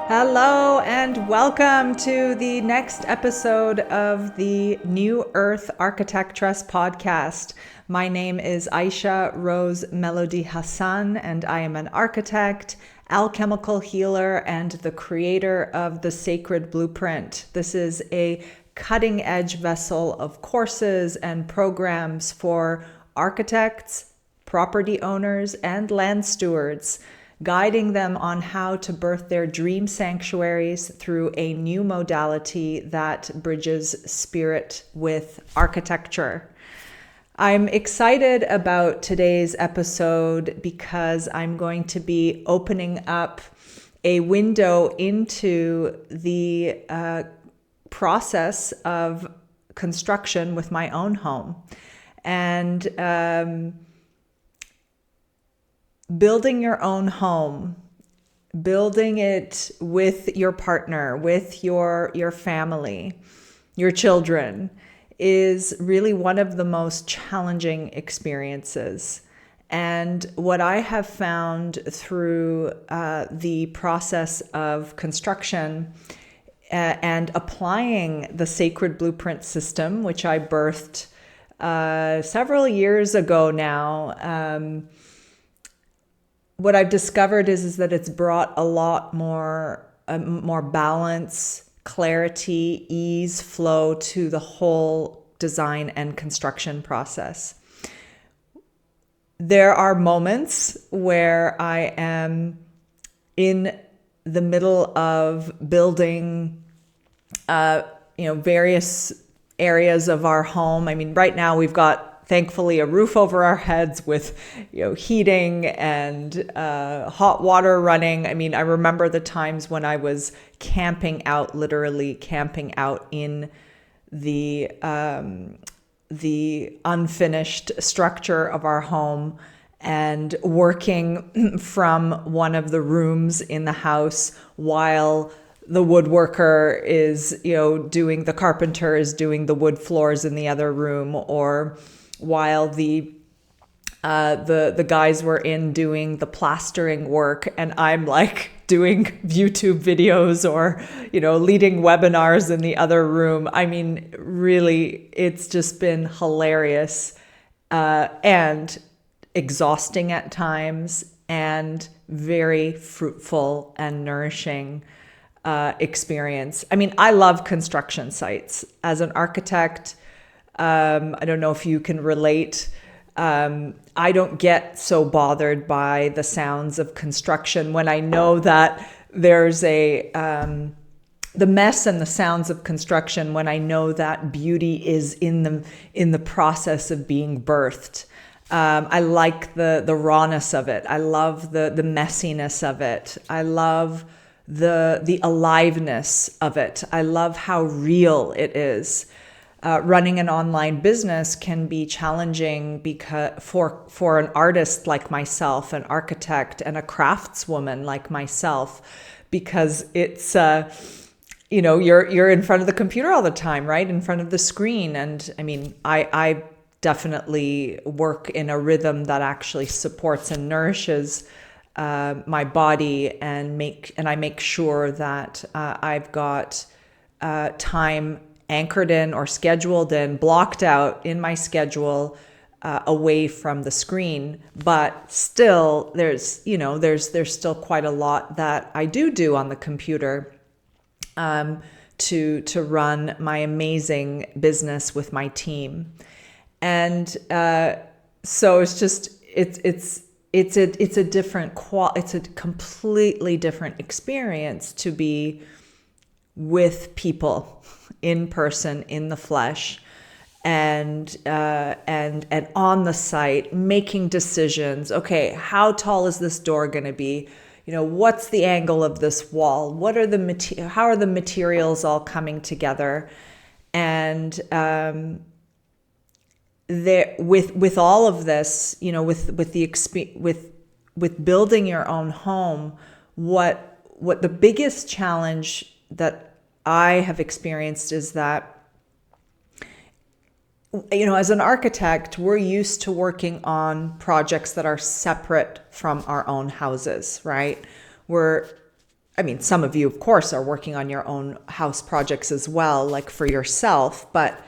Hello and welcome to the next episode of the New Earth Architectress podcast. My name is Aisha Rose Melody Hassan, and I am an architect, alchemical healer, and the creator of the Sacred Blueprint. This is a cutting edge vessel of courses and programs for architects, property owners, and land stewards, guiding them on how to birth their dream sanctuaries through a new modality that bridges spirit with architecture. I'm excited about today's episode because I'm going to be opening up a window into the process of construction with my own home. And building your own home, building it with your partner, with your family, your children, is really one of the most challenging experiences. And what I have found through the process of construction and applying the Sacred Blueprint system, which I birthed several years ago now, what I've discovered is that it's brought a lot more balance, clarity, ease, flow to the whole design and construction process. There are moments where I am in the middle of building, various areas of our home. I mean, right now we've got, thankfully, a roof over our heads with, heating and hot water running. I mean, I remember the times when I was literally camping out in the unfinished structure of our home and working from one of the rooms in the house while the woodworker is, the carpenter is doing the wood floors in the other room, or while the guys were in doing the plastering work, and I'm like doing YouTube videos or, leading webinars in the other room. I mean, really, it's just been hilarious and exhausting at times, and very fruitful and nourishing experience. I mean, I love construction sites. As an architect, I don't know if you can relate. I don't get so bothered by the sounds of construction when I know that there's the mess and the sounds of construction, when I know that beauty is in the process of being birthed. I like the rawness of it. I love the messiness of it. I love the aliveness of it. I love how real it is. Running an online business can be challenging because for an artist like myself, an architect, and a craftswoman like myself, because it's you're in front of the computer all the time, right? In front of the screen. And I mean, I definitely work in a rhythm that actually supports and nourishes my body, and I make sure that I've got time anchored in or scheduled in, blocked out in my schedule, away from the screen. But still, there's still quite a lot that I do on the computer to run my amazing business with my team. And so it's a completely different experience to be with people in person, in the flesh, and on the site, making decisions. Okay, how tall is this door going to be? What's the angle of this wall? How are the materials all coming together? And with all of this, with building your own home, what the biggest challenge that I have experienced is that, as an architect, we're used to working on projects that are separate from our own houses, right? I mean, some of you, of course, are working on your own house projects as well, like for yourself, but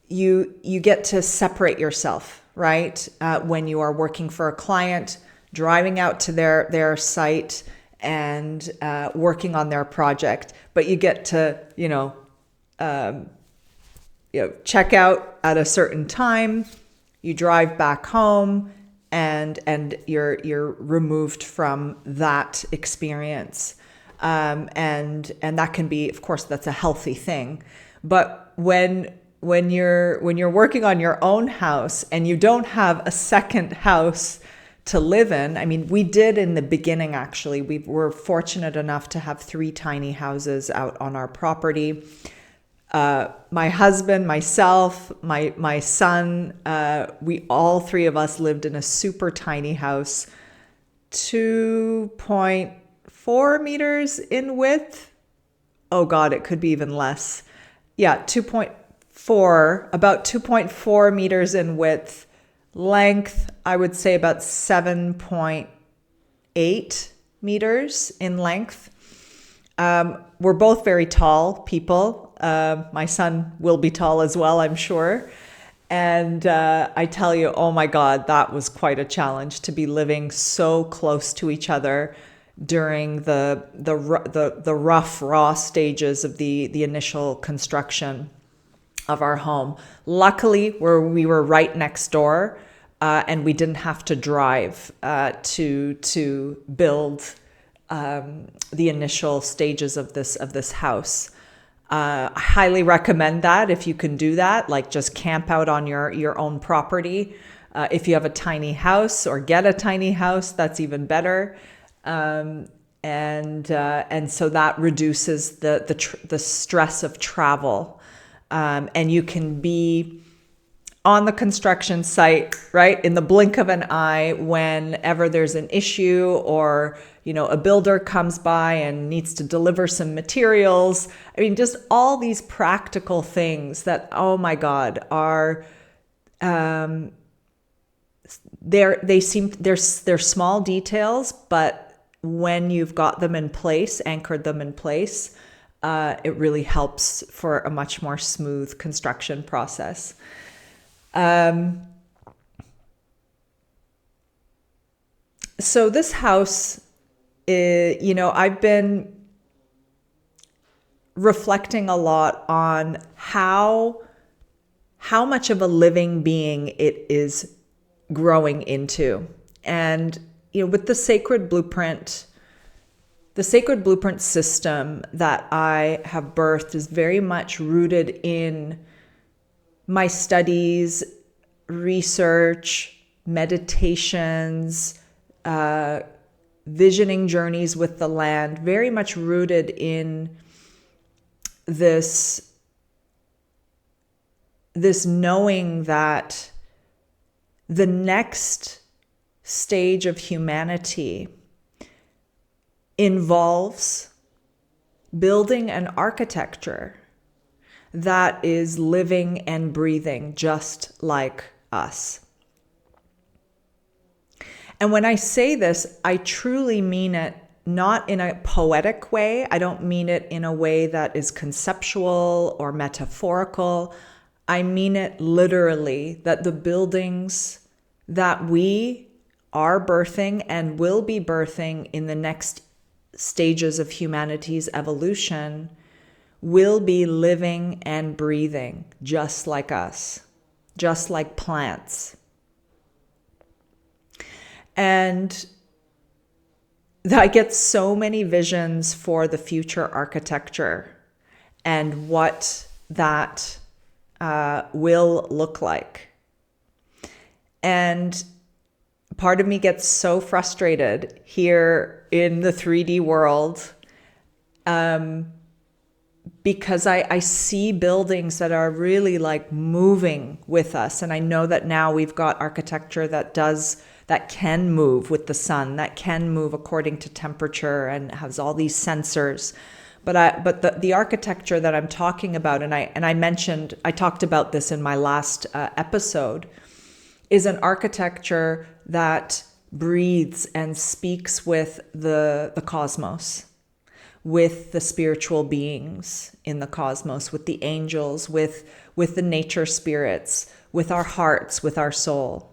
you get to separate yourself, right? When you are working for a client, driving out to their site and working on their project, but you get to, check out at a certain time, you drive back home, and you're removed from that experience. And that can be, of course, that's a healthy thing. But when you're working on your own house and you don't have a second house to live in, I mean, we did in the beginning, actually. We were fortunate enough to have 3 tiny houses out on our property. My husband, myself, my son, we all 3 of us lived in a super tiny house, 2.4 meters in width. Oh God, it could be even less. Yeah, about 2.4 meters in width. Length, I would say about 7.8 meters in length. We're both very tall people. My son will be tall as well, I'm sure. And I tell you, oh my God, that was quite a challenge to be living so close to each other during the rough, raw stages of the initial construction of our home. Luckily, we were right next door, and we didn't have to drive to build the initial stages of this house. I highly recommend that if you can do that, like just camp out on your own property. If you have a tiny house or get a tiny house, that's even better. And so that reduces the stress of travel. And you can be on the construction site, right, in the blink of an eye whenever there's an issue or, a builder comes by and needs to deliver some materials. I mean, just all these practical things that, oh my God, are, they're small details, but when you've got them in place, anchored them in place, it really helps for a much more smooth construction process. So this house, I've been reflecting a lot on how much of a living being it is growing into. And, with the sacred blueprint system that I have birthed is very much rooted in my studies, research, meditations, visioning journeys with the land, very much rooted in this knowing that the next stage of humanity involves building an architecture that is living and breathing just like us. And when I say this, I truly mean it not in a poetic way. I don't mean it in a way that is conceptual or metaphorical. I mean it literally, that the buildings that we are birthing and will be birthing in the next stages of humanity's evolution will be living and breathing just like us, just like plants. And I get so many visions for the future architecture and what that will look like. And part of me gets so frustrated here in the 3D world because I see buildings that are really like moving with us. And I know that now we've got architecture that can move with the sun, that can move according to temperature and has all these sensors. But the architecture that I'm talking about, and I talked about this in my last episode, is an architecture that breathes and speaks with the cosmos. with the spiritual beings in the cosmos, with the angels, with the nature spirits, with our hearts, with our soul.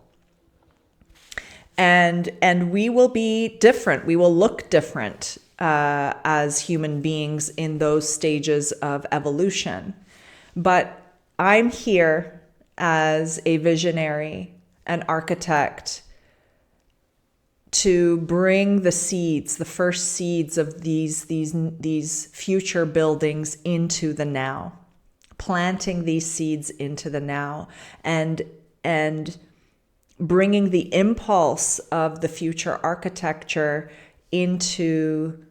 And we will be different. We will look different as human beings in those stages of evolution. But I'm here as a visionary, an architect, to bring the seeds, the first seeds of these future buildings into the now, planting these seeds into the now, and bringing the impulse of the future architecture into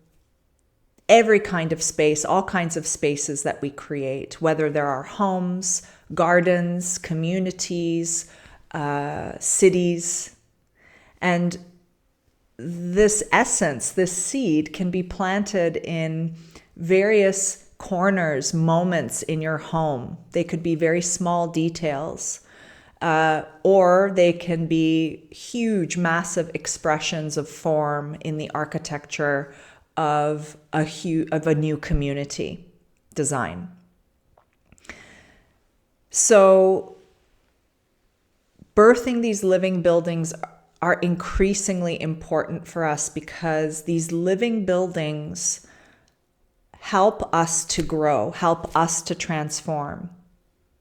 every kind of space, all kinds of spaces that we create, whether there are homes, gardens, communities, cities. And this essence, this seed, can be planted in various corners, moments in your home. They could be very small details. Or they can be huge, massive expressions of form in the architecture of a new community design. So, birthing these living buildings are increasingly important for us because these living buildings help us to grow, help us to transform.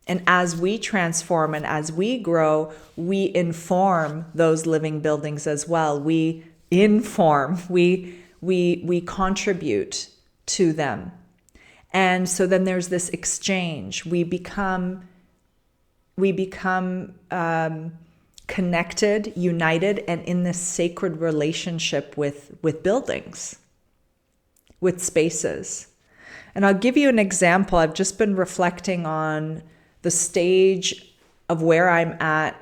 And as we transform and as we grow, we inform those living buildings as well. We inform, we contribute to them. And so then there's this exchange. We become connected, united, and in this sacred relationship with buildings, with spaces. And I'll give you an example. I've just been reflecting on the stage of where I'm at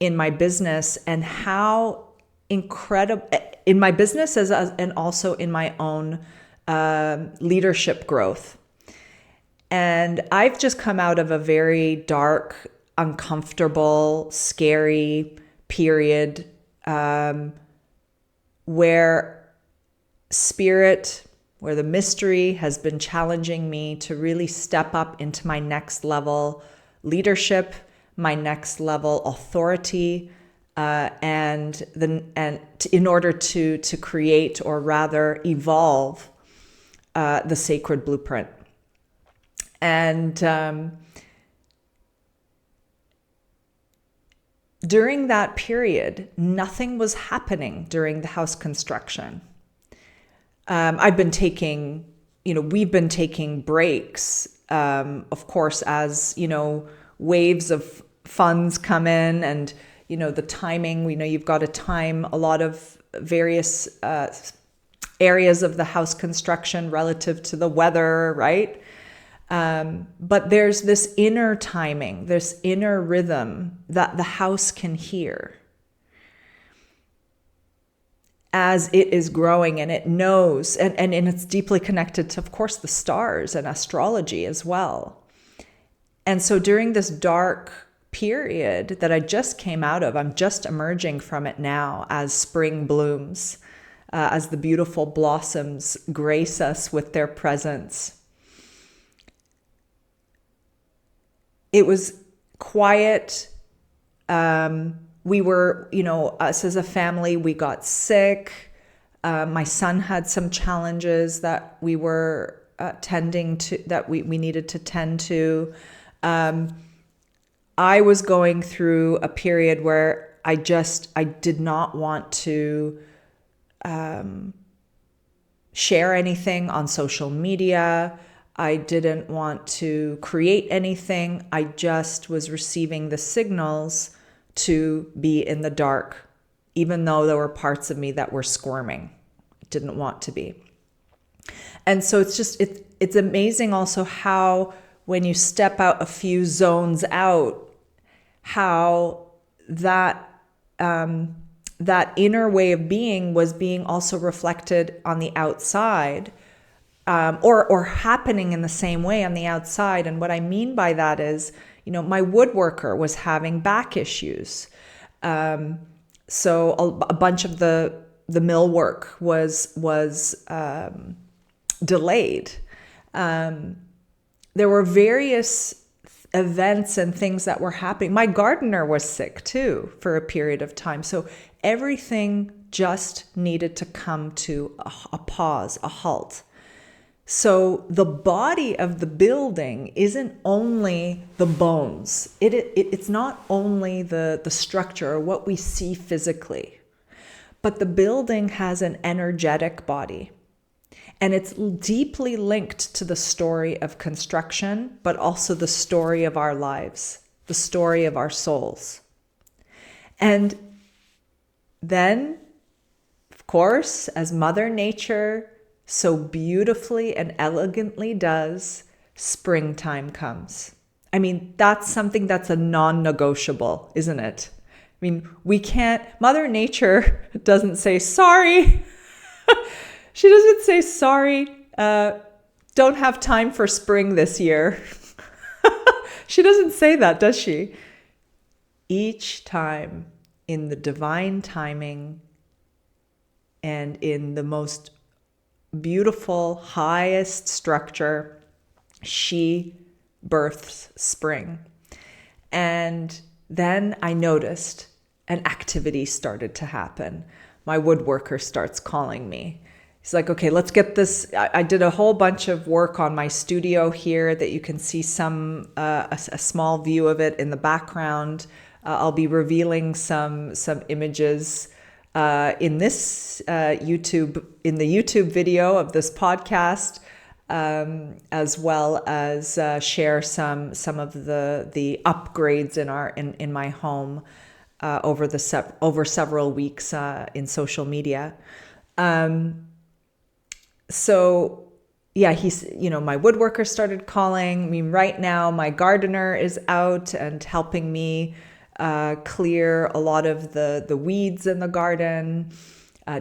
in my business and how incredible in my business and also in my own leadership growth. And I've just come out of a very dark, uncomfortable, scary period where the mystery has been challenging me to really step up into my next level leadership, my next level authority, in order to create, or rather evolve, the sacred blueprint. And during that period, nothing was happening during the house construction. We've been taking breaks, of course, as, waves of funds come in and, the timing, you've got to time a lot of various areas of the house construction relative to the weather, right? But there's this inner timing, this inner rhythm that the house can hear as it is growing, and it knows, and it's deeply connected to, of course, the stars and astrology as well. And so during this dark period that I just came out of, I'm just emerging from it now as spring blooms, as the beautiful blossoms grace us with their presence. It was quiet. We were, us as a family, we got sick. My son had some challenges that we were tending to, that we needed to tend to. I was going through a period where I did not want to share anything on social media. I didn't want to create anything. I just was receiving the signals to be in the dark, even though there were parts of me that were squirming, didn't want to be. And so it's amazing also how when you step out a few zones out, how that inner way of being was being also reflected on the outside, or happening in the same way on the outside. And what I mean by that is, my woodworker was having back issues. So a bunch of the millwork was delayed. There were various events and things that were happening. My gardener was sick too for a period of time. So everything just needed to come to a pause, a halt. So the body of the building isn't only the bones. It's not only the structure or what we see physically, but the building has an energetic body. And it's deeply linked to the story of construction, but also the story of our lives, the story of our souls. And then, of course, as Mother Nature so beautifully and elegantly does, springtime comes. I mean, that's something that's a non-negotiable, isn't it? I mean, we can't, Mother Nature doesn't say, sorry. She doesn't say, sorry, don't have time for spring this year. She doesn't say that, does she? Each time, in the divine timing and in the most beautiful, highest structure, she births spring. And then I noticed an activity started to happen. My woodworker starts calling me. He's like, okay, let's get this. I did a whole bunch of work on my studio here that you can see a small view of it in the background. I'll be revealing some images in this in the YouTube video of this podcast, as well as share some of the upgrades in my home over several weeks in social media. So yeah, my woodworker started calling. I mean, right now my gardener is out and helping me clear a lot of the weeds in the garden,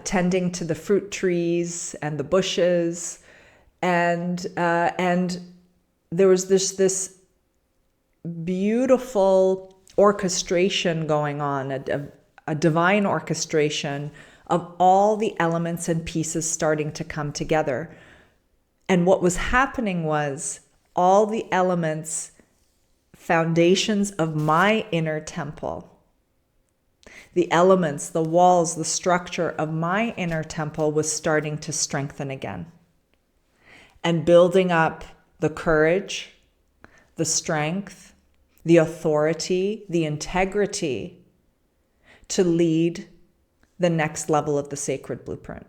tending to the fruit trees and the bushes. And there was this beautiful orchestration going on, a divine orchestration of all the elements and pieces starting to come together. And what was happening was all the elements, foundations of my inner temple, the elements, the walls, the structure of my inner temple was starting to strengthen again and building up the courage, the strength, the authority, the integrity to lead the next level of the sacred blueprint.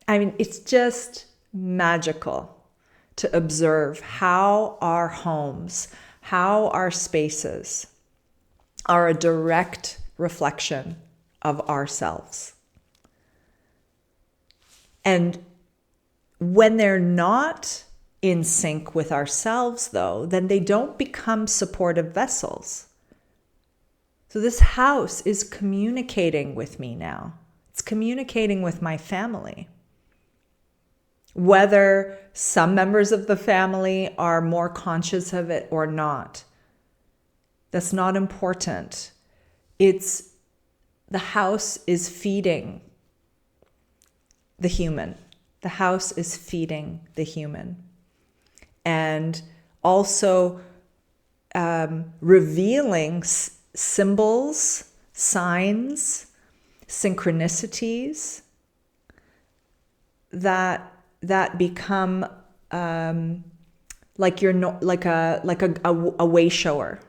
I mean, it's just magical to observe how our homes, how our spaces are a direct reflection of ourselves. And when they're not in sync with ourselves, though, then they don't become supportive vessels. So this house is communicating with me now. It's communicating with my family. Whether some members of the family are more conscious of it or not, that's not important. It's the house is feeding the human. The house is feeding the human. And also revealing symbols, signs, synchronicities that become like a way shower.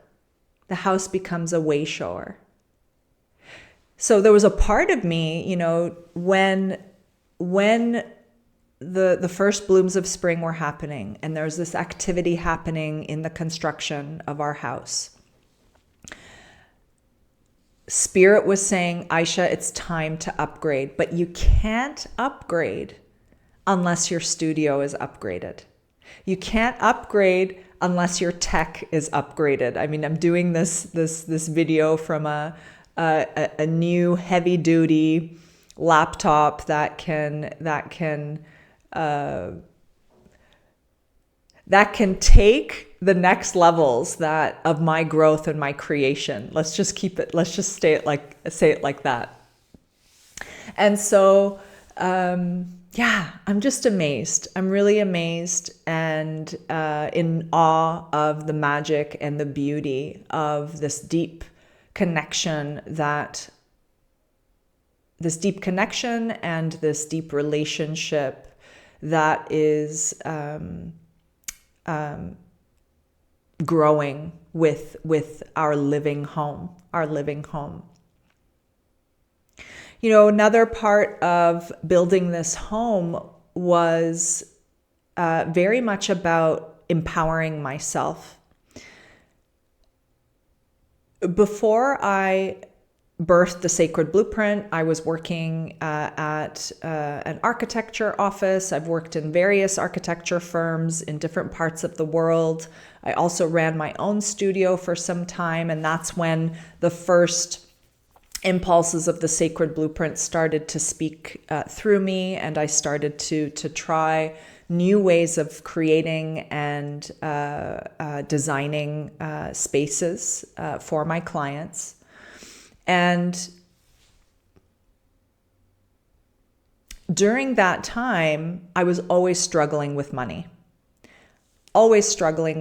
The house becomes a way shower. So there was a part of me, when the first blooms of spring were happening, and there's this activity happening in the construction of our house. Spirit was saying, Aisha, it's time to upgrade, but you can't upgrade unless your studio is upgraded. You can't upgrade unless your tech is upgraded. I mean, I'm doing this video from a new heavy duty laptop that can take the next levels of my growth and my creation. Let's just say it like that. And so Yeah, I'm just amazed. I'm really amazed and in awe of the magic and the beauty of this deep connection and this deep relationship that is growing with our living home. Another part of building this home was very much about empowering myself. Before I birthed the Sacred Blueprint, I was working at an architecture office. I've worked in various architecture firms in different parts of the world. I also ran my own studio for some time, and that's when the first impulses of the Sacred Blueprint started to speak through me, and I started to try new ways of creating and designing spaces for my clients. And during that time, I was always struggling with money and struggling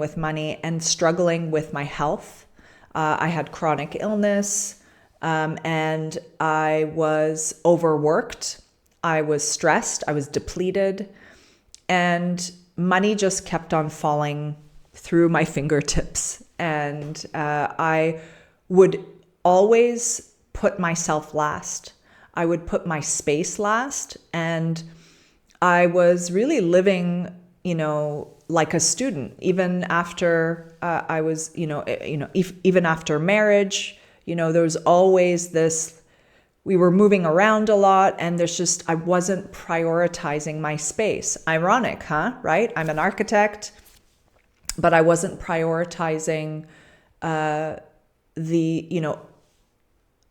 with my health. I had chronic illness, and I was overworked. I was stressed. I was depleted, and money just kept on falling through my fingertips. And I would always put myself last. I would put my space last, and I was really living, like a student, even after I was, even after marriage. There was always this. We were moving around a lot, and I wasn't prioritizing my space. Ironic, huh? Right? I'm an architect, but I wasn't prioritizing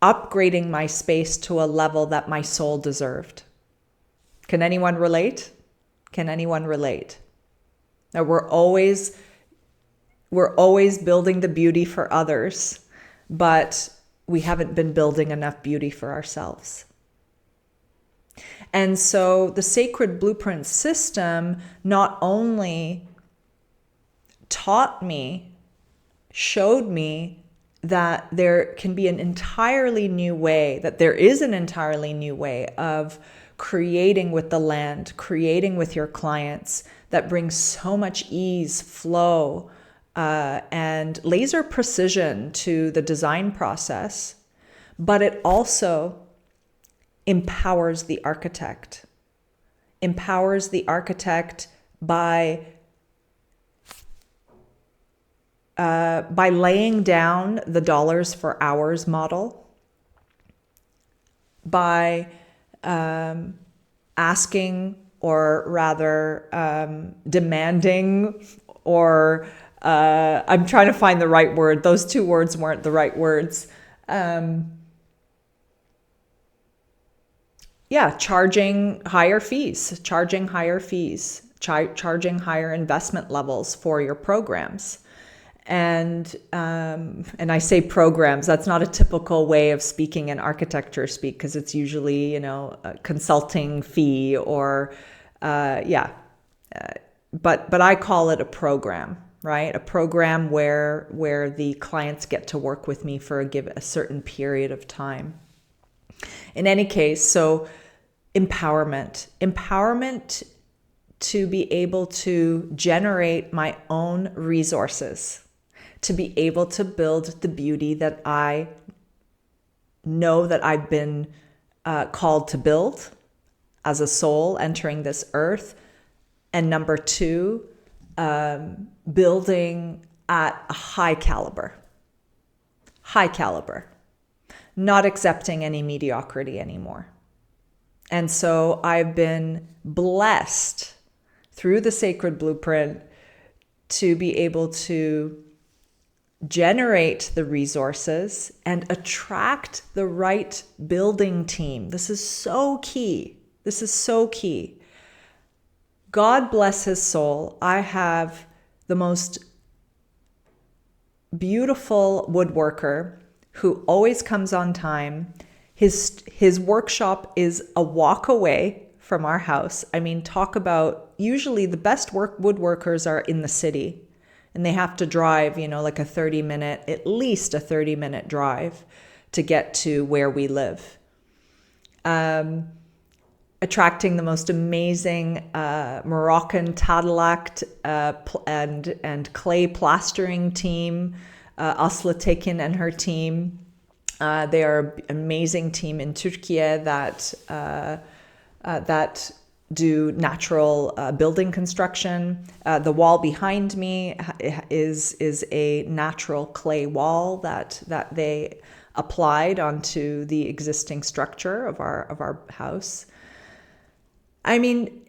upgrading my space to a level that my soul deserved. Can anyone relate? Now we're always building the beauty for others, but we haven't been building enough beauty for ourselves. And so the Sacred Blueprint system not only showed me that there is an entirely new way of creating with the land, creating with your clients, that brings so much ease, flow, and laser precision to the design process, but it also empowers the architect. By laying down the dollars for hours model, by asking, or rather demanding, or I'm trying to find the right word. Those two words weren't the right words. Charging higher fees, charging higher investment levels for your programs. And I say programs, that's not a typical way of speaking in architecture speak, because it's usually, a consulting fee or, but I call it a program, right? A program where the clients get to work with me for a certain period of time. In any case, so empowerment to be able to generate my own resources, to be able to build the beauty that I know that I've been called to build as a soul entering this earth. And number two, building at a high caliber, not accepting any mediocrity anymore. And so I've been blessed through the Sacred Blueprint to be able to generate the resources and attract the right building team. This is so key. God bless his soul. I have the most beautiful woodworker who always comes on time. His workshop is a walk away from our house. I mean, talk about, usually the best woodworkers are in the city, and they have to drive, like at least a 30-minute drive to get to where we live. Attracting the most amazing Moroccan Tadalakt and clay plastering team, Asla Tekin and her team. They are an amazing team in Turkey that do natural building construction. The wall behind me is a natural clay wall that they applied onto the existing structure of our house. I mean,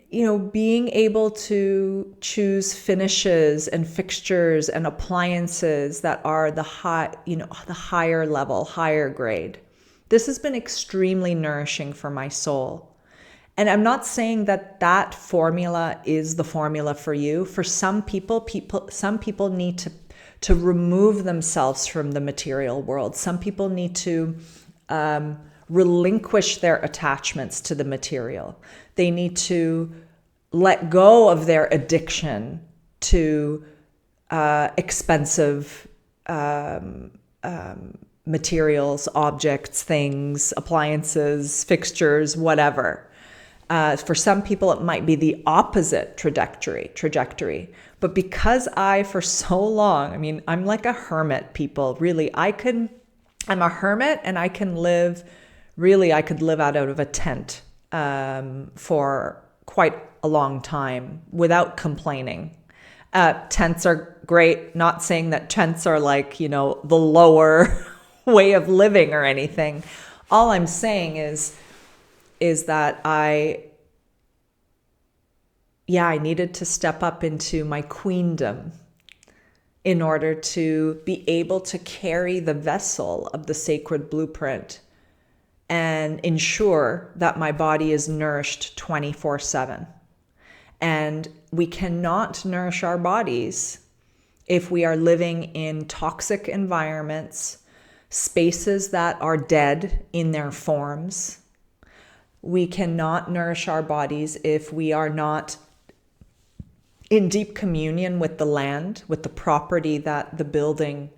being able to choose finishes and fixtures and appliances that are the higher level, higher grade. This has been extremely nourishing for my soul. And I'm not saying that formula is the formula for you. For some people need to remove themselves from the material world. Some people need to relinquish their attachments to the material. They need to let go of their addiction to expensive materials, objects, things, appliances, fixtures, whatever. For some people, it might be the opposite trajectory. But because for so long, I mean, I'm like a hermit, people. Really, I'm a hermit, and I could live out of a tent for quite a long time without complaining. Tents are great. Not saying that tents are like, the lower way of living or anything. All I'm saying is that I needed to step up into my queendom in order to be able to carry the vessel of the sacred blueprint and ensure that my body is nourished 24/7. And we cannot nourish our bodies if we are living in toxic environments, spaces that are dead in their forms. We cannot nourish our bodies if we are not in deep communion with the land, with the property that the building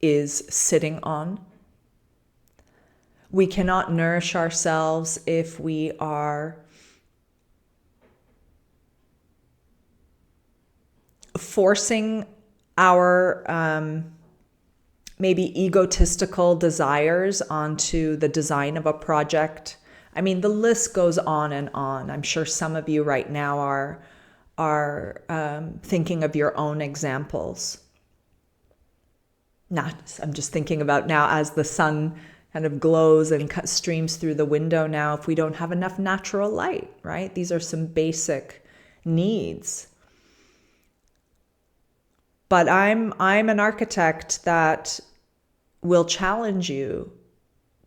is sitting on. We cannot nourish ourselves if we are forcing our maybe egotistical desires onto the design of a project. I mean, the list goes on and on. I'm sure some of you right now are thinking of your own examples. I'm just thinking about now as the sun kind of glows and streams through the window now, if we don't have enough natural light, right? These are some basic needs. But I'm an architect that will challenge you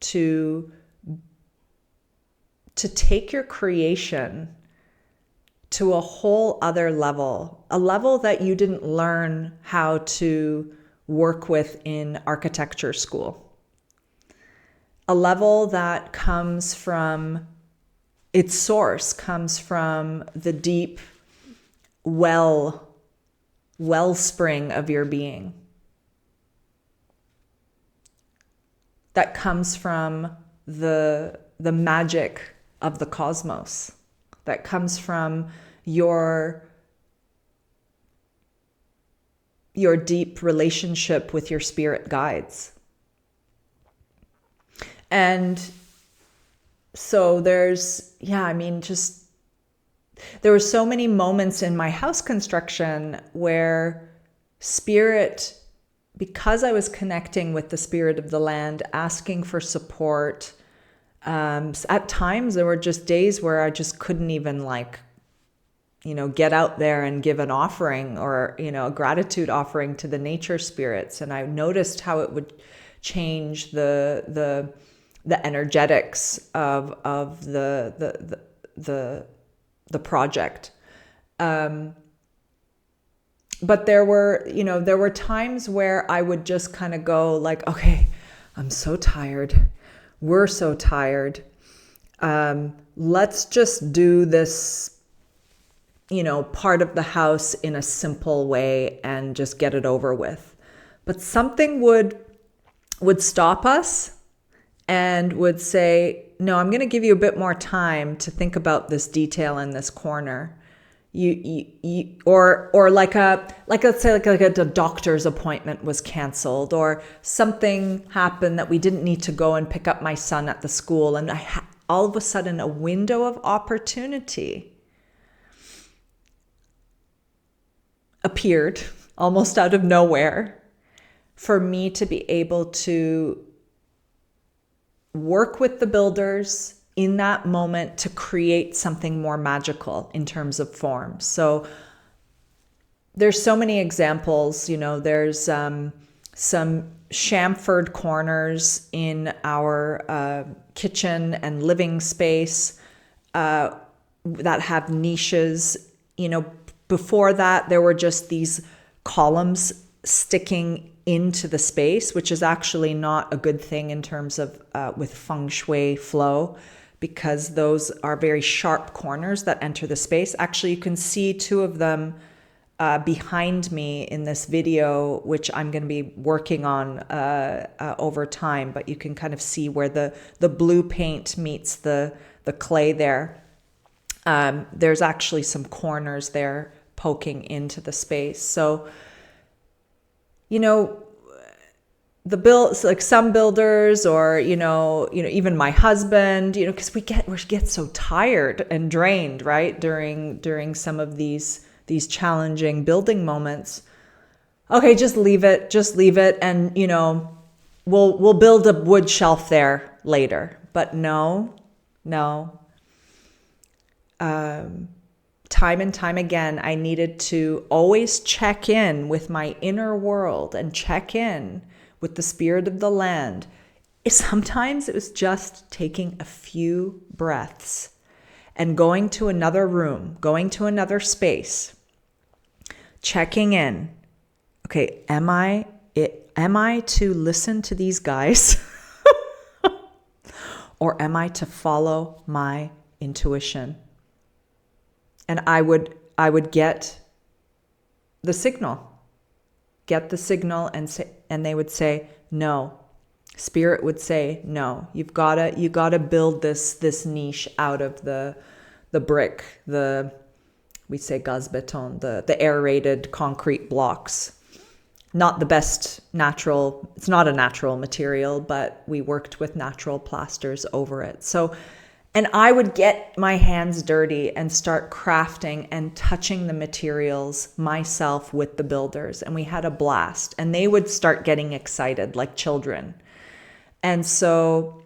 to take your creation to a whole other level, a level that you didn't learn how to work with in architecture school. A level that comes from, its source comes from the deep wellspring of your being. That comes from the magic of the cosmos. That comes from your deep relationship with your spirit guides. And so there were so many moments in my house construction where spirit, because I was connecting with the spirit of the land, asking for support. At times there were just days where I just couldn't even get out there and give an offering or, a gratitude offering to the nature spirits. And I noticed how it would change the energetics of the project. But there were times where I would just kind of go like, okay, I'm so tired. We're so tired. Let's just do this, part of the house in a simple way and just get it over with. But something would stop us and would say, no, I'm going to give you a bit more time to think about this detail in this corner. Or like let's say a doctor's appointment was canceled, or something happened that we didn't need to go and pick up my son at the school, and all of a sudden a window of opportunity appeared almost out of nowhere for me to be able to work with the builders in that moment to create something more magical in terms of form. So there's so many examples. There's some chamfered corners in our kitchen and living space that have niches. Before that, there were just these columns sticking into the space, which is actually not a good thing in terms of with feng shui flow, because those are very sharp corners that enter the space. Actually, you can see two of them behind me in this video, which I'm going to be working on over time, but you can kind of see where the blue paint meets the clay there. There's actually some corners there poking into the space. So, like some builders, or even my husband, because we get so tired and drained, right, during some of these challenging building moments. Okay, just leave it, and we'll build a wood shelf there later. But no. Time and time again, I needed to always check in with my inner world and check in with the spirit of the land. Sometimes it was just taking a few breaths and going to another room, going to another space, checking in. Okay, am I to listen to these guys or am I to follow my intuition? And I would get the signal, and they would say no. Spirit would say no. You gotta build this niche out of the brick, we say gazbeton, the aerated concrete blocks. Not the best natural. It's not a natural material, but we worked with natural plasters over it. So. And I would get my hands dirty and start crafting and touching the materials myself with the builders. And we had a blast. And they would start getting excited like children. And so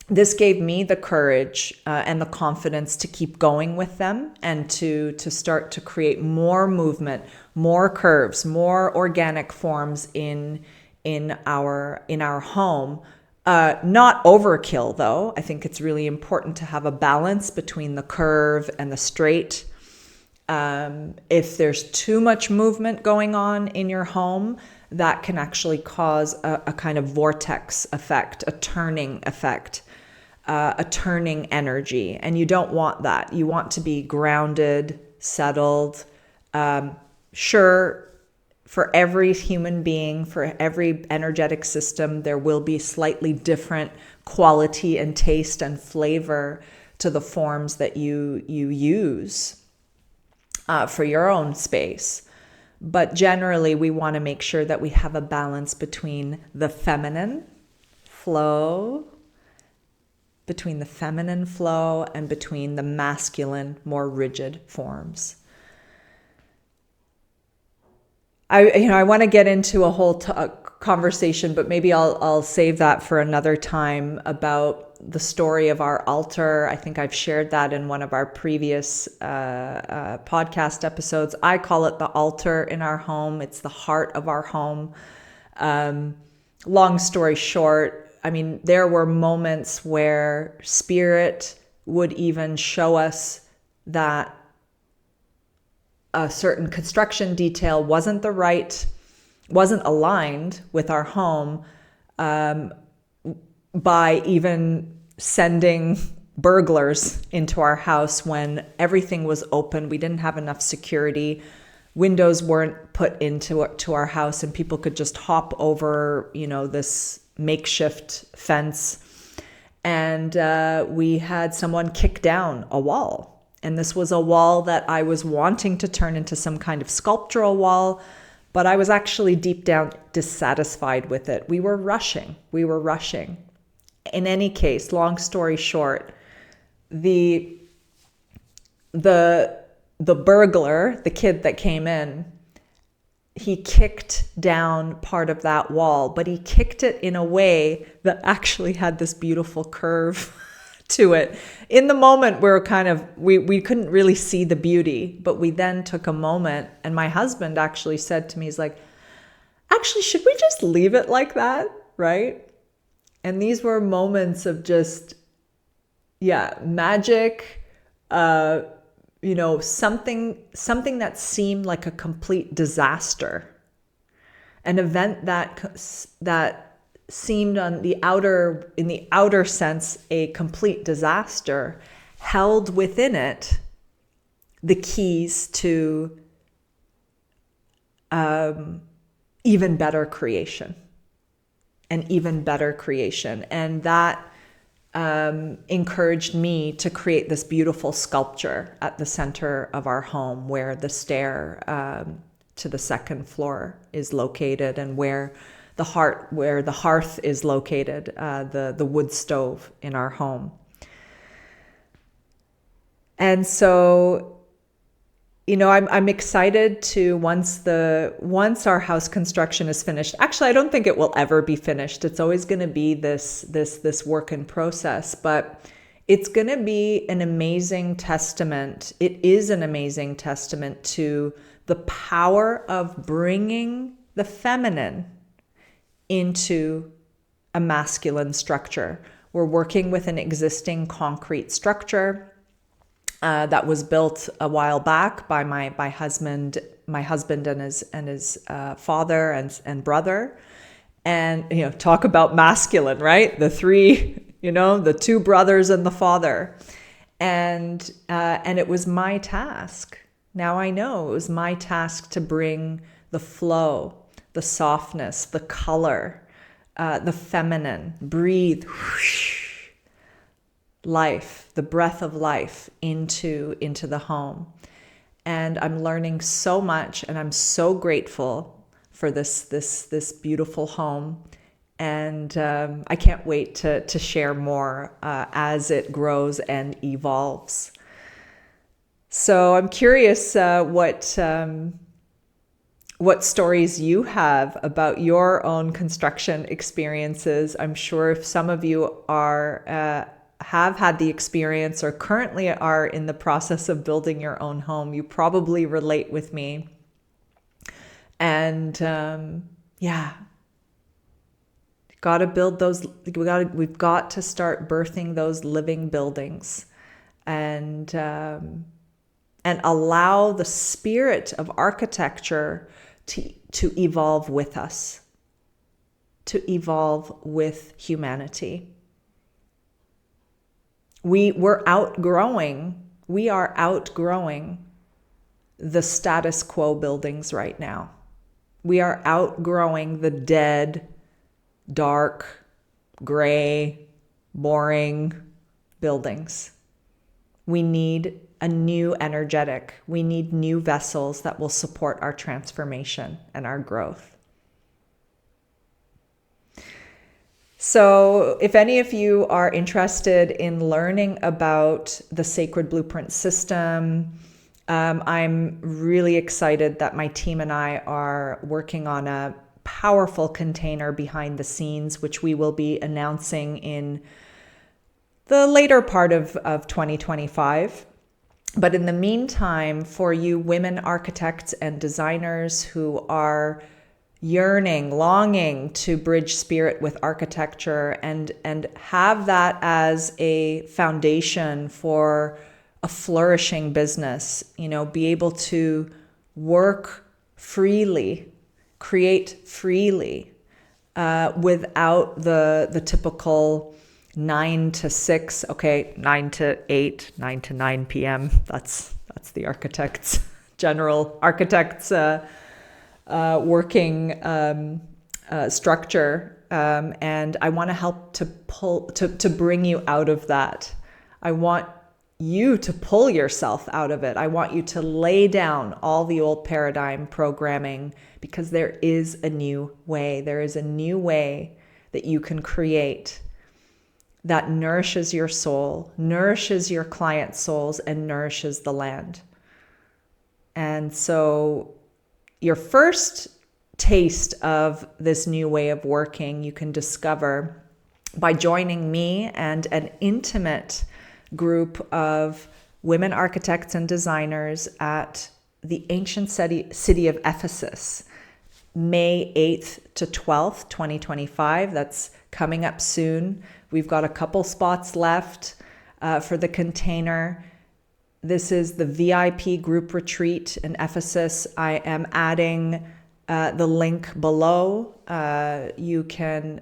this gave me the courage and the confidence to keep going with them and to start to create more movement, more curves, more organic forms in our home. Not overkill, though. I think it's really important to have a balance between the curve and the straight. If there's too much movement going on in your home, that can actually cause a kind of vortex effect, a turning effect, a turning energy. And you don't want that. You want to be grounded, settled. Sure, for every human being, for every energetic system, there will be slightly different quality and taste and flavor to the forms that you use for your own space. But generally, we want to make sure that we have a balance between the feminine flow, and between the masculine, more rigid forms. I want to get into a whole conversation, but maybe I'll save that for another time, about the story of our altar. I think I've shared that in one of our previous podcast episodes. I call it the altar in our home. It's the heart of our home. Long story short, there were moments where spirit would even show us that a certain construction detail wasn't aligned with our home, by even sending burglars into our house when everything was open. We didn't have enough security. Windows weren't put into our house, and people could just hop over, this makeshift fence. And we had someone kick down a wall. And this was a wall that I was wanting to turn into some kind of sculptural wall, but I was actually deep down dissatisfied with it. We were rushing. In any case, long story short, the burglar, the kid that came in, he kicked down part of that wall, but he kicked it in a way that actually had this beautiful curve to it. In the moment, we couldn't really see the beauty, but we then took a moment, and my husband actually said to me, he's like, actually, should we just leave it like that, right? And these were moments of just, magic, something that seemed like a complete disaster, an event that seemed in the outer sense a complete disaster, held within it the keys to even better creation. And that encouraged me to create this beautiful sculpture at the center of our home, where the stair to the second floor is located, and where the hearth is located, the wood stove in our home. And so, I'm excited to once our house construction is finished. Actually, I don't think it will ever be finished. It's always going to be this work in process, but it's going to be an amazing testament. It is an amazing testament to the power of bringing the feminine into a masculine structure. We're working with an existing concrete structure that was built a while back by my husband and his father and brother. And talk about masculine, right? The three, the two brothers and the father. And it was my task. Now I know it was my task to bring the flow, the softness, the color, the feminine, breathe, whoosh, life, the breath of life into the home. And I'm learning so much, and I'm so grateful for this beautiful home. And I can't wait to share more as it grows and evolves. So I'm curious what stories you have about your own construction experiences. I'm sure if some of you have had the experience or currently are in the process of building your own home, you probably relate with me. And got to build those. We've got to start birthing those living buildings, and allow the spirit of architecture to evolve with us, to evolve with humanity. We are outgrowing the status quo buildings right now. We are outgrowing the dead, dark, gray, boring buildings. We need a new energetic. We need new vessels that will support our transformation and our growth. So if any of you are interested in learning about the Sacred Blueprint system, I'm really excited that my team and I are working on a powerful container behind the scenes, which we will be announcing in the later part of 2025. But in the meantime, for you women architects and designers who are yearning, longing to bridge spirit with architecture and have that as a foundation for a flourishing business, be able to work freely, create freely, without the typical 9 to 6, okay, 9 to 8, 9 to 9 p.m. That's the general architect's working structure. And I want to help to bring you out of that. I want you to pull yourself out of it. I want you to lay down all the old paradigm programming, because there is a new way. There is a new way that you can create that nourishes your soul, nourishes your clients' souls, and nourishes the land. And so your first taste of this new way of working you can discover by joining me and an intimate group of women architects and designers at the ancient city of Ephesus, May 8th to 12th, 2025. That's coming up soon. We've got a couple spots left for the container. This is the VIP group retreat in Ephesus. I am adding the link below. You can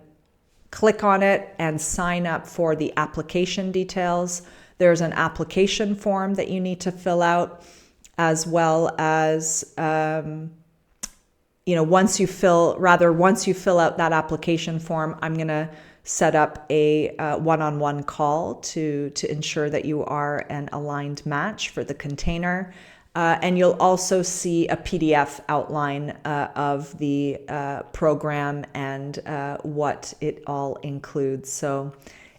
click on it and sign up for the application details. There's an application form that you need to fill out, as well as, once you fill out that application form, I'm going to set up a one-on-one call to ensure that you are an aligned match for the container. And you'll also see a PDF outline of the program and what it all includes. So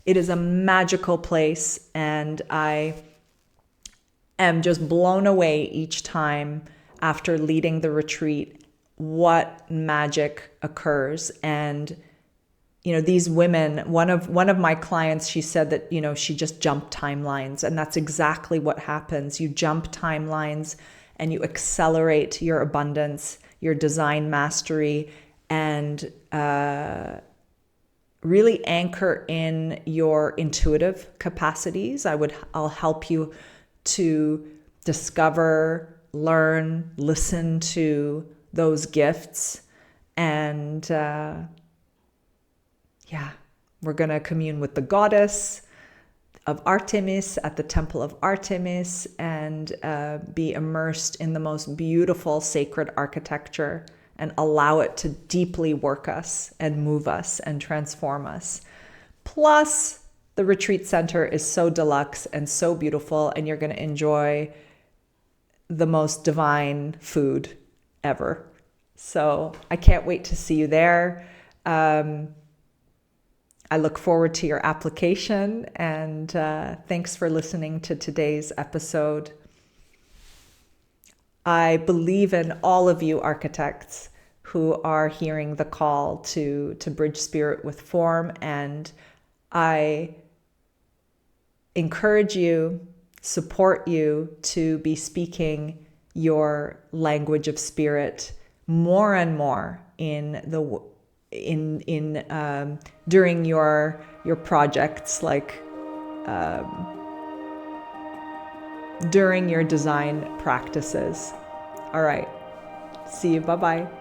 it is a magical place, and I am just blown away each time after leading the retreat what magic occurs. And these women, one of my clients, she said that, she just jumped timelines, and that's exactly what happens. You jump timelines and you accelerate your abundance, your design mastery, and really anchor in your intuitive capacities. I'll help you to discover, learn, listen to those gifts, and we're going to commune with the goddess of Artemis at the Temple of Artemis, and be immersed in the most beautiful sacred architecture and allow it to deeply work us and move us and transform us. Plus, the retreat center is so deluxe and so beautiful, and you're going to enjoy the most divine food ever. So I can't wait to see you there. I look forward to your application, and thanks for listening to today's episode. I believe in all of you architects who are hearing the call to bridge spirit with form, and I encourage you, support you to be speaking your language of spirit more and more during your projects, like during your design practices. All right. See you. Bye-bye.